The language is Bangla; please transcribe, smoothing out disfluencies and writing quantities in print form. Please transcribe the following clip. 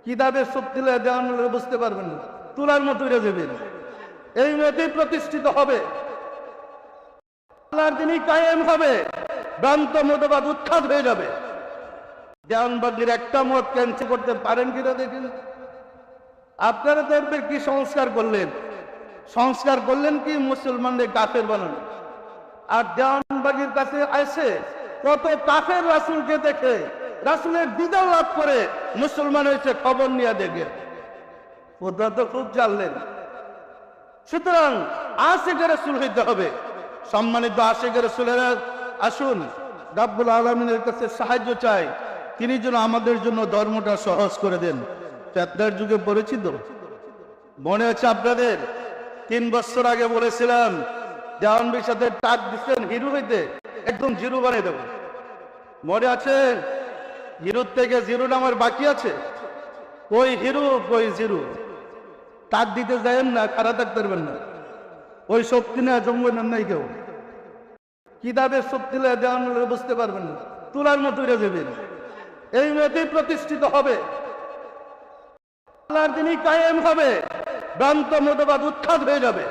কিতাবের শক্তি দেওয়ান বুঝতে পারবেন না, তুলার মতো উড়ে যাবেন। এই মেয়েতেই প্রতিষ্ঠিত হবে, আল্লাহর দিনই কায়েম হবে, ভ্রান্ত মতবাদ উৎখাত হয়ে যাবে। দেওয়ানবাগির একটা মত ক্যান্সেল করতে পারেন কিনা দেখেন। আপনারা দেখবেন কি সংস্কার করলেন, সংস্কার করলেন কি মুসলমানদের কাফের বানানো। আর দেওয়ানবাগির কাছে আসে কত কাফের রাসূলকে দেখে রাসূলের দিদার লাভ করে মুসলমান হয়েছে, খবর নিয়ে দেখে। ওটা তো খুব জানলেন। সুতরাং আশিক রাসূল হইতে হবে। সম্মানিত আশিক রাসূলেরা, আসুন রাব্বুল আলামিনের কাছে সাহায্য চাই, তিনি যেন আমাদের জন্য ধর্মটা সহজ করে দেন। ফেতনার যুগে পড়েছি তো, মনে আছে আপনাদের 3 বছর আগে বলেছিলাম দেওয়ানবির সাথে টাক দিচ্ছেন হিরো হইতে, একদম জিরো বানিয়ে দেবো। মনে আছে? হিরোর থেকে জিরো নামার বাকি আছে। ওই হিরো ওই জিরো, টাক দিতে যাবেন না, খারাপ থাকতে পারবেন না। ওই শক্তি নেওয়া জমবেন নাই কেউ। কিতাবের শক্তি দেওয়ান বুঝতে পারবেন না, তুলার মতো উড়ে যাবেন। এই মেয়েতেই প্রতিষ্ঠিত হবে, আল্লাহর দিনই কায়েম হবে, ভ্রান্ত মতবাদ উৎখাত হয়ে যাবে।